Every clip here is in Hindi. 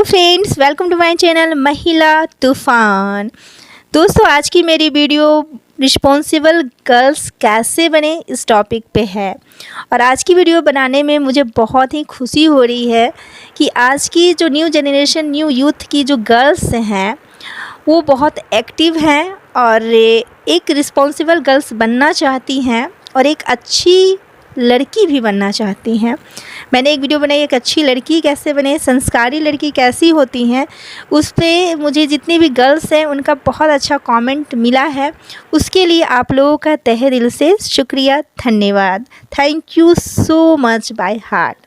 Hello friends, welcome to my channel महिला तूफान। दोस्तों, आज की मेरी वीडियो रिस्पॉन्सिबल गर्ल्स कैसे बने इस टॉपिक पे है। और आज की वीडियो बनाने में मुझे बहुत ही खुशी हो रही है कि आज की जो न्यू जनरेशन, न्यू यूथ की जो गर्ल्स हैं वो बहुत एक्टिव हैं और एक रिस्पॉन्सिबल गर्ल्स बनना चाहती हैं और एक अच्छी लड़की भी बनना चाहती हैं। मैंने एक वीडियो बनाई, एक अच्छी लड़की कैसे बने, संस्कारी लड़की कैसी होती हैं। उस पे मुझे जितनी भी गर्ल्स हैं उनका बहुत अच्छा कमेंट मिला है। उसके लिए आप लोगों का तहे दिल से शुक्रिया, धन्यवाद। Thank you so much by heart.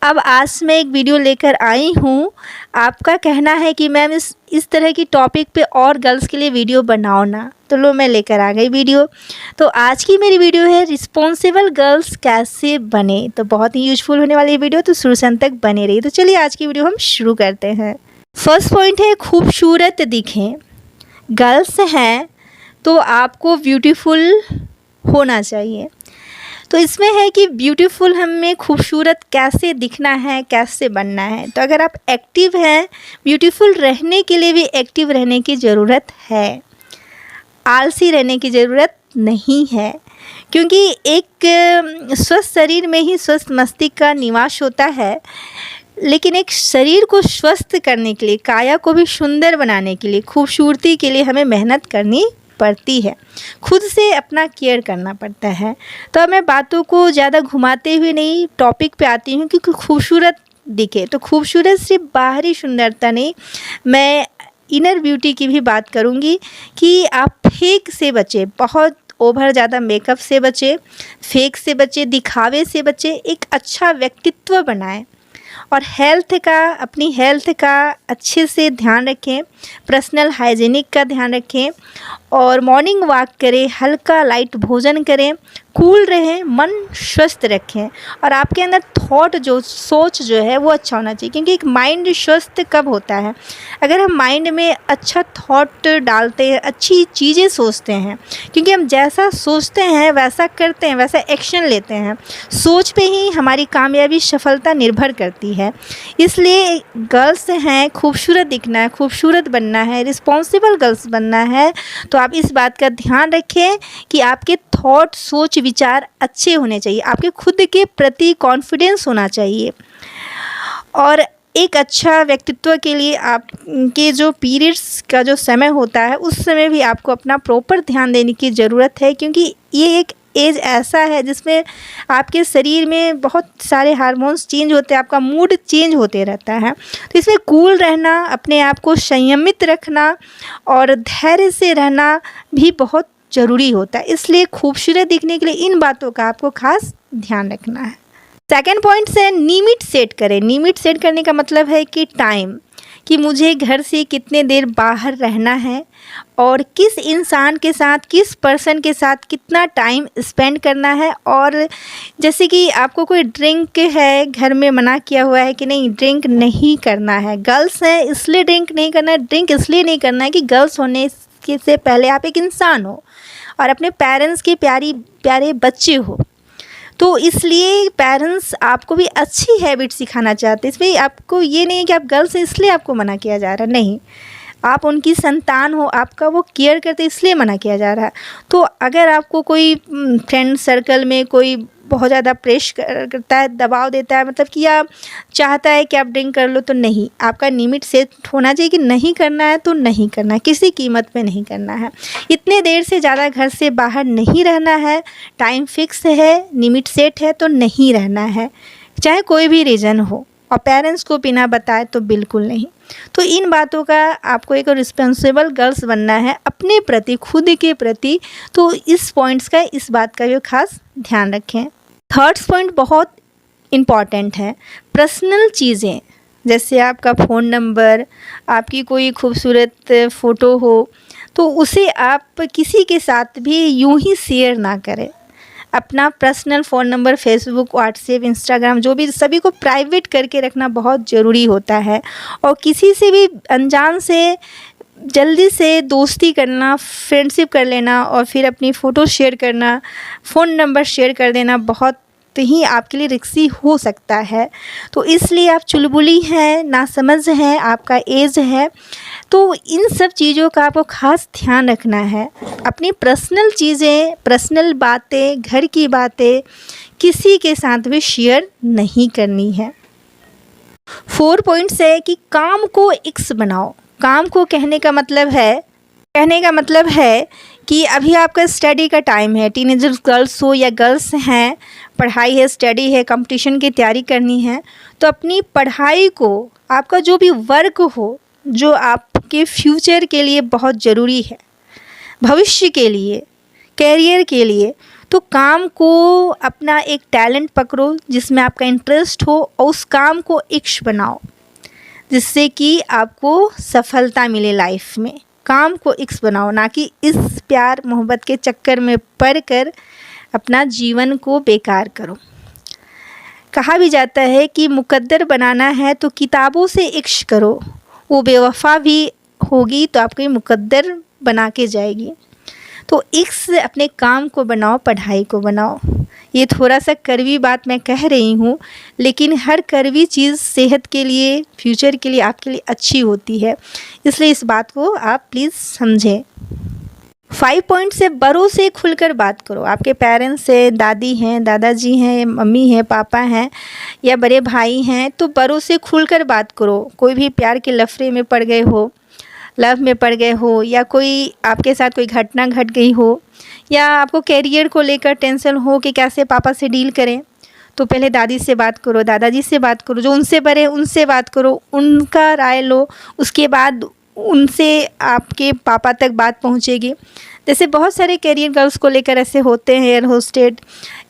अब आज मैं एक वीडियो लेकर आई हूँ। आपका कहना है कि मैम इस तरह की टॉपिक पे और गर्ल्स के लिए वीडियो बनाओ ना, तो लो मैं लेकर आ गई वीडियो। तो आज की मेरी वीडियो है रिस्पॉन्सिबल गर्ल्स कैसे बने। तो बहुत ही यूजफुल होने वाली वीडियो, तो शुरू से अंत तक बने रही। तो चलिए आज की वीडियो हम शुरू करते हैं। फर्स्ट पॉइंट है खूबसूरत दिखें। गर्ल्स हैं तो आपको ब्यूटीफुल होना चाहिए। तो इसमें है कि ब्यूटीफुल हमें खूबसूरत कैसे दिखना है, कैसे बनना है। तो अगर आप एक्टिव हैं, ब्यूटीफुल रहने के लिए भी एक्टिव रहने की ज़रूरत है, आलसी रहने की ज़रूरत नहीं है। क्योंकि एक स्वस्थ शरीर में ही स्वस्थ मस्तिष्क का निवास होता है। लेकिन एक शरीर को स्वस्थ करने के लिए, काया को भी सुंदर बनाने के लिए, खूबसूरती के लिए हमें मेहनत करनी पड़ती है, खुद से अपना केयर करना पड़ता है। तो मैं बातों को ज़्यादा घुमाते हुए नहीं टॉपिक पे आती हूँ, क्योंकि खूबसूरत दिखे तो खूबसूरत सिर्फ बाहरी सुंदरता नहीं, मैं इनर ब्यूटी की भी बात करूँगी कि आप फेक से बचें, बहुत ओवर ज़्यादा मेकअप से बचें, फेक से बचें, दिखावे से बचें, एक अच्छा व्यक्तित्व बनाएं। और अपनी हेल्थ का अच्छे से ध्यान रखें, पर्सनल हाइजीनिक का ध्यान रखें और मॉर्निंग वॉक करें, हल्का लाइट भोजन करें, कूल रहें, मन स्वस्थ रखें। और आपके अंदर सोच जो है वो अच्छा होना चाहिए। क्योंकि एक माइंड स्वस्थ कब होता है, अगर हम माइंड में अच्छा थॉट डालते हैं, अच्छी चीज़ें सोचते हैं। क्योंकि हम जैसा सोचते हैं वैसा करते हैं, वैसा एक्शन लेते हैं। सोच पे ही हमारी कामयाबी, सफलता निर्भर करती है। इसलिए गर्ल्स हैं, खूबसूरत दिखना है, खूबसूरत बनना है, रिस्पॉन्सिबल गर्ल्स बनना है, तो आप इस बात का ध्यान रखें कि आपके थॉट, सोच, विचार अच्छे होने चाहिए। आपके खुद के प्रति कॉन्फिडेंस होना चाहिए। और एक अच्छा व्यक्तित्व के लिए आपके जो पीरियड्स का जो समय होता है, उस समय भी आपको अपना प्रॉपर ध्यान देने की ज़रूरत है। क्योंकि ये एक एज ऐसा है जिसमें आपके शरीर में बहुत सारे हार्मोन्स चेंज होते हैं, आपका मूड चेंज होते रहता है। तो इसमें कूल रहना, अपने आप को संयमित रखना और धैर्य से रहना भी बहुत ज़रूरी होता है। इसलिए खूबसूरत दिखने के लिए इन बातों का आपको खास ध्यान रखना है। सेकेंड पॉइंट से निमिट सेट करें। निमिट सेट करने का मतलब है कि टाइम, कि मुझे घर से कितने देर बाहर रहना है और किस इंसान के साथ, किस पर्सन के साथ कितना टाइम स्पेंड करना है। और जैसे कि आपको कोई ड्रिंक है, घर में मना किया हुआ है कि नहीं ड्रिंक नहीं करना है, गर्ल्स हैं इसलिए ड्रिंक नहीं करना है। ड्रिंक इसलिए नहीं करना है कि गर्ल्स होने से पहले आप एक इंसान हो और अपने पेरेंट्स के प्यारे बच्चे हो। तो इसलिए पेरेंट्स आपको भी अच्छी हैबिट सिखाना चाहते हैं। इसमें आपको ये नहीं है कि आप गर्ल्स हैं इसलिए आपको मना किया जा रहा है, नहीं, आप उनकी संतान हो, आपका वो केयर करते इसलिए मना किया जा रहा है। तो अगर आपको कोई फ्रेंड सर्कल में कोई बहुत ज़्यादा प्रेश करता है, दबाव देता है, मतलब कि या चाहता है कि आप ड्रिंक कर लो, तो नहीं, आपका लिमिट सेट होना चाहिए कि नहीं करना है तो नहीं करना है, किसी कीमत पे नहीं करना है। इतने देर से ज़्यादा घर से बाहर नहीं रहना है, टाइम फिक्स है, लिमिट सेट है तो नहीं रहना है, चाहे कोई भी रीज़न हो। और पेरेंट्स को बिना बताए तो बिल्कुल नहीं। तो इन बातों का आपको एक रिस्पॉन्सिबल गर्ल्स बनना है अपने प्रति, खुद के प्रति। तो इस पॉइंट्स का, इस बात का भी खास ध्यान रखें। थर्ड पॉइंट बहुत इम्पॉर्टेंट है, पर्सनल चीज़ें, जैसे आपका फ़ोन नंबर, आपकी कोई खूबसूरत फ़ोटो हो, तो उसे आप किसी के साथ भी यूं ही शेयर ना करें। अपना personal phone number Facebook, WhatsApp, Instagram, जो भी, सभी को प्राइवेट करके रखना बहुत ज़रूरी होता है। और किसी से भी अनजान से जल्दी से दोस्ती करना, फ्रेंडशिप कर लेना और फिर अपनी फ़ोटो शेयर करना, फ़ोन नंबर शेयर कर देना बहुत ही आपके लिए रिस्की हो सकता है। तो इसलिए आप चुलबुली हैं, नासमझ हैं, आपका एज है, तो इन सब चीज़ों का आपको ख़ास ध्यान रखना है। अपनी पर्सनल चीज़ें, पर्सनल बातें, घर की बातें किसी के साथ भी शेयर नहीं करनी है। 4 पॉइंट्स है कि काम को इक्स बनाओ। काम को कहने का मतलब है कि अभी आपका स्टडी का टाइम है, टीनेजर गर्ल्स हो या गर्ल्स हैं, पढ़ाई है, स्टडी है, कंपटीशन की तैयारी करनी है, तो अपनी पढ़ाई को, आपका जो भी वर्क हो, जो आपके फ्यूचर के लिए बहुत ज़रूरी है, भविष्य के लिए, कैरियर के लिए, तो काम को अपना एक टैलेंट पकड़ो जिसमें आपका इंटरेस्ट हो और उस काम को इक्ष बनाओ, जिससे कि आपको सफलता मिले लाइफ में। काम को इक्स बनाओ, ना कि इस प्यार मोहब्बत के चक्कर में पड़कर अपना जीवन को बेकार करो। कहा भी जाता है कि मुकद्दर बनाना है तो किताबों से इक्ष करो, वो बेवफा भी होगी तो आपको मुकद्दर बना के जाएगी। तो इक्स अपने काम को बनाओ, पढ़ाई को बनाओ। ये थोड़ा सा कड़वी बात मैं कह रही हूँ, लेकिन हर कड़वी चीज़ सेहत के लिए, फ्यूचर के लिए, आपके लिए अच्छी होती है, इसलिए इस बात को आप प्लीज़ समझें। 5 पॉइंट से बड़ों से खुलकर बात करो। आपके पेरेंट्स से, दादी हैं, दादाजी हैं, मम्मी हैं, पापा हैं या बड़े भाई हैं, तो बड़ों से खुलकर बात करो। कोई भी प्यार के लफड़े में पड़ गए हो, लव में पड़ गए हो, या कोई आपके साथ कोई घटना घट गई हो, या आपको कैरियर को लेकर टेंशन हो कि कैसे पापा से डील करें, तो पहले दादी से बात करो, दादाजी से बात करो, जो उनसे बड़े उनसे बात करो, उनका राय लो, उसके बाद उनसे आपके पापा तक बात पहुंचेगी। जैसे बहुत सारे कैरियर गर्ल्स को लेकर ऐसे होते हैं, एयर होस्टेड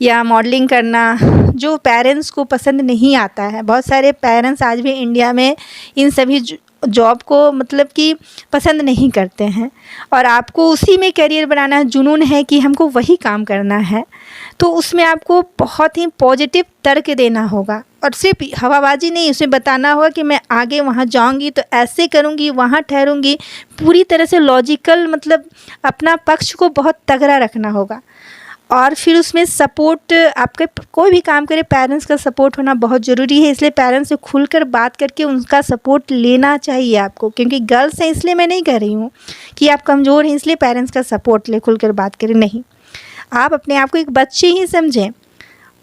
या मॉडलिंग करना, जो पेरेंट्स को पसंद नहीं आता है। बहुत सारे पेरेंट्स आज भी इंडिया में इन सभी जॉब को मतलब कि पसंद नहीं करते हैं, और आपको उसी में करियर बनाना जुनून है कि हमको वही काम करना है, तो उसमें आपको बहुत ही पॉजिटिव तर्क देना होगा, और सिर्फ हवाबाजी नहीं, उसमें बताना होगा कि मैं आगे वहाँ जाऊँगी तो ऐसे करूँगी, वहाँ ठहरूँगी, पूरी तरह से लॉजिकल, मतलब अपना पक्ष को बहुत तगड़ा रखना होगा। और फिर उसमें सपोर्ट, आपके कोई भी काम करे पेरेंट्स का सपोर्ट होना बहुत ज़रूरी है, इसलिए पेरेंट्स से खुलकर बात करके उनका सपोर्ट लेना चाहिए आपको। क्योंकि गर्ल्स हैं इसलिए मैं नहीं कह रही हूँ कि आप कमज़ोर हैं इसलिए पेरेंट्स का सपोर्ट ले, खुलकर बात करें, नहीं। आप अपने आप को एक बच्चे ही समझें,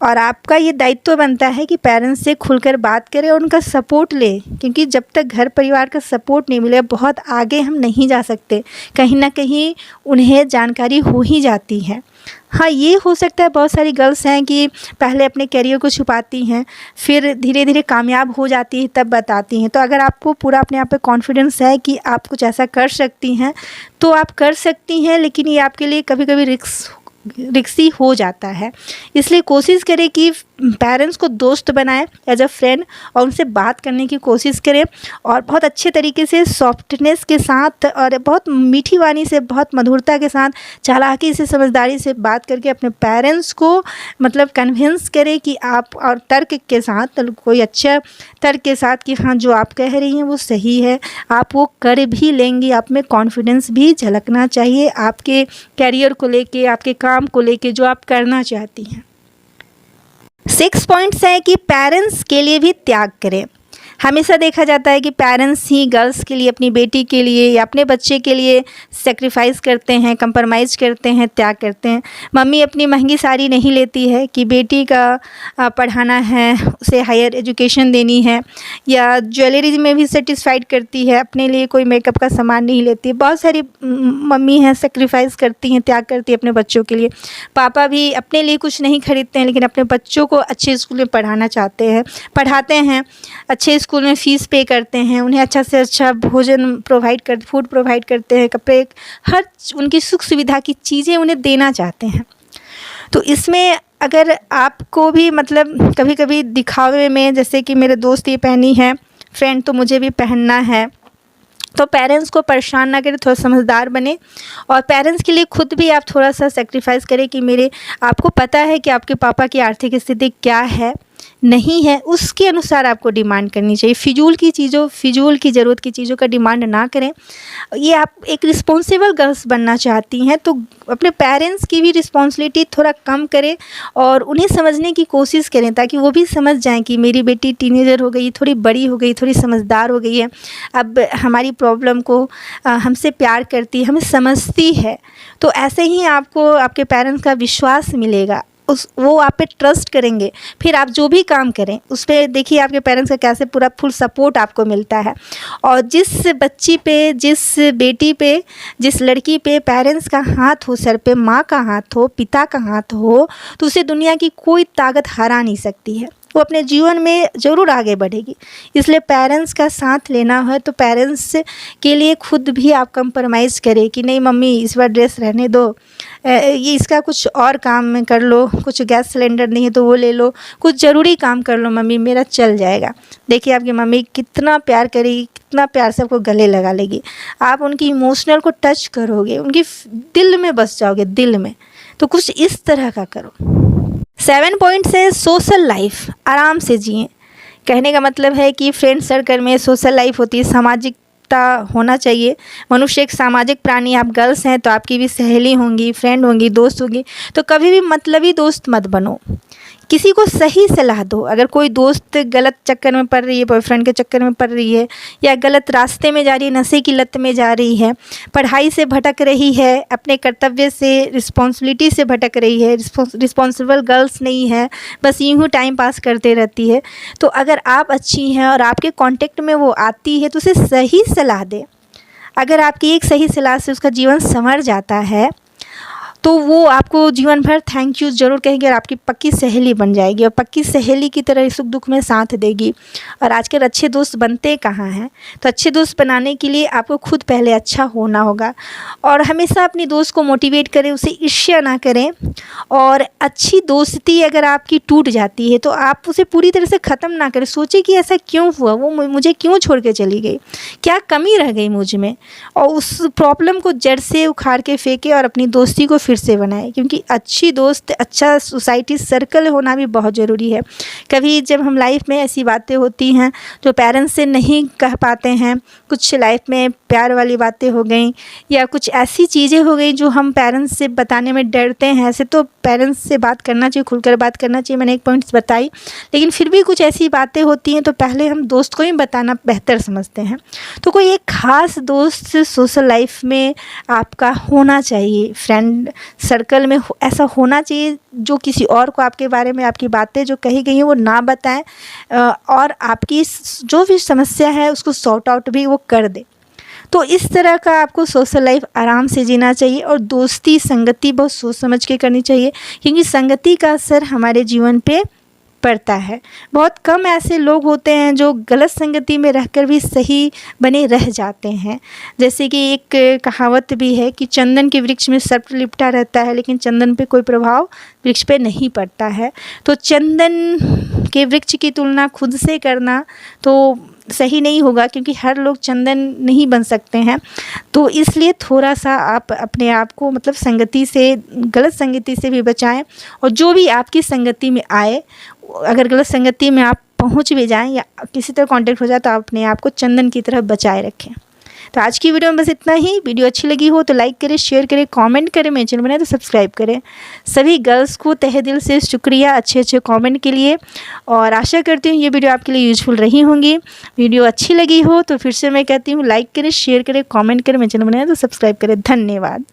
और आपका ये दायित्व बनता है कि पेरेंट्स से खुलकर बात करें और उनका सपोर्ट लें, क्योंकि जब तक घर परिवार का सपोर्ट नहीं मिले बहुत आगे हम नहीं जा सकते, कहीं ना कहीं उन्हें जानकारी हो ही जाती है। हाँ, ये हो सकता है बहुत सारी गर्ल्स हैं कि पहले अपने करियर को छुपाती हैं, फिर धीरे धीरे कामयाब हो जाती है तब बताती हैं। तो अगर आपको पूरा अपने आप पे कॉन्फिडेंस है कि आप कुछ ऐसा कर सकती हैं तो आप कर सकती हैं, लेकिन ये आपके लिए कभी कभी रिक्सी हो जाता है। इसलिए कोशिश करें कि पेरेंट्स को दोस्त बनाएं एज अ फ्रेंड, और उनसे बात करने की कोशिश करें, और बहुत अच्छे तरीके से, सॉफ्टनेस के साथ और बहुत मीठी वाणी से, बहुत मधुरता के साथ, चालाकी से, समझदारी से बात करके अपने पेरेंट्स को मतलब कन्विंस करें कि आप, और तर्क के साथ, कोई अच्छा तर्क के साथ कि हाँ जो आप कह रही हैं वो सही है, आप वो कर भी लेंगी। आप में कॉन्फिडेंस भी झलकना चाहिए आपके कैरियर को लेके, आपके काम को लेके जो आप करना चाहती हैं। 6 पॉइंट्स है कि पेरेंट्स के लिए भी त्याग करें। हमेशा देखा जाता है कि पेरेंट्स ही गर्ल्स के लिए, अपनी बेटी के लिए या अपने बच्चे के लिए सेक्रीफाइस करते हैं, कंप्रोमाइज़ करते हैं, त्याग करते हैं। मम्मी अपनी महंगी साड़ी नहीं लेती है कि बेटी का पढ़ाना है, उसे हायर एजुकेशन देनी है, या ज्वेलरी में भी सेटिस्फाइड करती है, अपने लिए कोई मेकअप का सामान नहीं लेती। बहुत सारी मम्मी हैं सेक्रीफाइस करती हैं, त्याग करती हैं अपने बच्चों के लिए। पापा भी अपने लिए कुछ नहीं खरीदते हैं, लेकिन अपने बच्चों को अच्छे स्कूल में पढ़ाना चाहते हैं, पढ़ाते हैं, अच्छे स्कूल में फ़ीस पे करते हैं, उन्हें अच्छा से अच्छा भोजन फूड प्रोवाइड करते हैं, कपड़े, हर उनकी सुख सुविधा की चीज़ें उन्हें देना चाहते हैं। तो इसमें अगर आपको भी मतलब कभी कभी दिखावे में, जैसे कि मेरे दोस्त ये पहनी है फ्रेंड तो मुझे भी पहनना है, तो पेरेंट्स को परेशान ना करें, थोड़ा समझदार बने, और पेरेंट्स के लिए खुद भी आप थोड़ा सा सेक्रीफाइस करें कि आपको पता है कि आपके पापा की आर्थिक स्थिति क्या है, नहीं है उसके अनुसार आपको डिमांड करनी चाहिए। फिजूल की ज़रूरत की चीज़ों का डिमांड ना करें। ये आप एक रिस्पॉन्सिबल गर्ल्स बनना चाहती हैं तो अपने पेरेंट्स की भी रिस्पॉन्सिबिलिटी थोड़ा कम करें और उन्हें समझने की कोशिश करें, ताकि वो भी समझ जाएं कि मेरी बेटी टीनेजर हो गई, थोड़ी बड़ी हो गई, थोड़ी समझदार हो गई है, अब हमारी प्रॉब्लम को हमसे प्यार करती है, हमें समझती है। तो ऐसे ही आपको आपके पेरेंट्स का विश्वास मिलेगा, वो आप पे ट्रस्ट करेंगे। फिर आप जो भी काम करें उस पर देखिए आपके पेरेंट्स का कैसे पूरा फुल सपोर्ट आपको मिलता है। और जिस बच्ची पे, जिस बेटी पे, जिस लड़की पे पेरेंट्स का हाथ हो, सर पे माँ का हाथ हो, पिता का हाथ हो, तो उसे दुनिया की कोई ताकत हरा नहीं सकती है। वो अपने जीवन में ज़रूर आगे बढ़ेगी। इसलिए पेरेंट्स का साथ लेना है तो पेरेंट्स के लिए खुद भी आप कंप्रोमाइज़ करें कि नहीं मम्मी इस बार ड्रेस रहने दो, ये इसका कुछ और काम कर लो, कुछ गैस सिलेंडर नहीं है तो वो ले लो, कुछ ज़रूरी काम कर लो मम्मी, मेरा चल जाएगा। देखिए आपकी मम्मी कितना प्यार करेगी, कितना प्यार से आपको गले लगा लेगी। आप उनकी इमोशनल को टच करोगे, उनकी दिल में बस जाओगे, दिल में। तो कुछ इस तरह का करो। 7 पॉइंट्स है सोशल लाइफ आराम से जिएं। कहने का मतलब है कि फ्रेंड सर्कल में सोशल लाइफ होती है, सामाजिकता होना चाहिए। मनुष्य एक सामाजिक प्राणी। आप गर्ल्स हैं तो आपकी भी सहेली होंगी, फ्रेंड होंगी, दोस्त होंगी। तो कभी भी मतलबी दोस्त मत बनो, किसी को सही सलाह दो। अगर कोई दोस्त गलत चक्कर में पड़ रही है, बॉयफ्रेंड के चक्कर में पड़ रही है, या गलत रास्ते में जा रही है, नशे की लत में जा रही है, पढ़ाई से भटक रही है, अपने कर्तव्य से, रिस्पॉन्सिबिलिटी से भटक रही है, रिस्पॉन्सिबल गर्ल्स नहीं है, बस यूँ ही टाइम पास करते रहती है, तो अगर आप अच्छी हैं और आपके कांटेक्ट में वो आती है तो उसे सही सलाह दें। अगर आपकी एक सही सलाह से उसका जीवन संवर जाता है तो वो आपको जीवन भर थैंक यू ज़रूर कहेगी और आपकी पक्की सहेली बन जाएगी और पक्की सहेली की तरह सुख दुख में साथ देगी। और आजकल अच्छे दोस्त बनते कहाँ हैं? तो अच्छे दोस्त बनाने के लिए आपको खुद पहले अच्छा होना होगा और हमेशा अपनी दोस्त को मोटिवेट करें, उसे ईर्ष्या ना करें। और अच्छी दोस्ती अगर आपकी टूट जाती है तो आप उसे पूरी तरह से ख़त्म ना करें। सोचिए कि ऐसा क्यों हुआ, वो मुझे क्यों छोड़ के चली गई, क्या कमी रह गई मुझ में, और उस प्रॉब्लम को जड़ से उखाड़ के फेंके और अपनी दोस्ती को फिर से बनाए। क्योंकि अच्छी दोस्त, अच्छा सोसाइटी सर्कल होना भी बहुत ज़रूरी है। कभी जब हम लाइफ में ऐसी बातें होती हैं जो पेरेंट्स से नहीं कह पाते हैं, कुछ लाइफ में प्यार वाली बातें हो गई या कुछ ऐसी चीज़ें हो गई जो हम पेरेंट्स से बताने में डरते हैं। ऐसे तो पेरेंट्स से बात करना चाहिए, खुलकर बात करना चाहिए, मैंने एक पॉइंट्स बताई, लेकिन फिर भी कुछ ऐसी बातें होती हैं तो पहले हम दोस्त को ही बताना बेहतर समझते हैं। तो कोई एक ख़ास दोस्त सोशल लाइफ में आपका होना चाहिए, फ्रेंड सर्कल में ऐसा होना चाहिए जो किसी और को आपके बारे में, आपकी बातें जो कही गई हैं वो ना बताएं और आपकी जो भी समस्या है उसको सॉर्ट आउट भी वो कर दे। तो इस तरह का आपको सोशल लाइफ आराम से जीना चाहिए। और दोस्ती, संगति बहुत सोच समझ के करनी चाहिए, क्योंकि संगति का असर हमारे जीवन पे पड़ता है। बहुत कम ऐसे लोग होते हैं जो गलत संगति में रहकर भी सही बने रह जाते हैं। जैसे कि एक कहावत भी है कि चंदन के वृक्ष में सर्प लिपटा रहता है लेकिन चंदन पे कोई प्रभाव वृक्ष पे नहीं पड़ता है। तो चंदन के वृक्ष की तुलना खुद से करना तो सही नहीं होगा, क्योंकि हर लोग चंदन नहीं बन सकते हैं। तो इसलिए थोड़ा सा आप अपने आप को मतलब संगति से, गलत संगति से भी बचाएं। और जो भी आपकी संगति में आए, अगर गलत संगति में आप पहुंच भी जाएं या किसी तरह कांटेक्ट हो जाए तो आप अपने आप को चंदन की तरह बचाए रखें। तो आज की वीडियो में बस इतना ही। वीडियो अच्छी लगी हो तो लाइक करें, शेयर करें, कमेंट करें, मेरे चैनल बनाए तो सब्सक्राइब करें। सभी गर्ल्स को तहे दिल से शुक्रिया अच्छे अच्छे कमेंट के लिए, और आशा करती हूँ ये वीडियो आपके लिए यूजफुल रही होंगी। वीडियो अच्छी लगी हो तो फिर से मैं कहती हूँ लाइक करें, शेयर करें, कमेंट करें, मेरे चैनल बनाए तो सब्सक्राइब करें। धन्यवाद।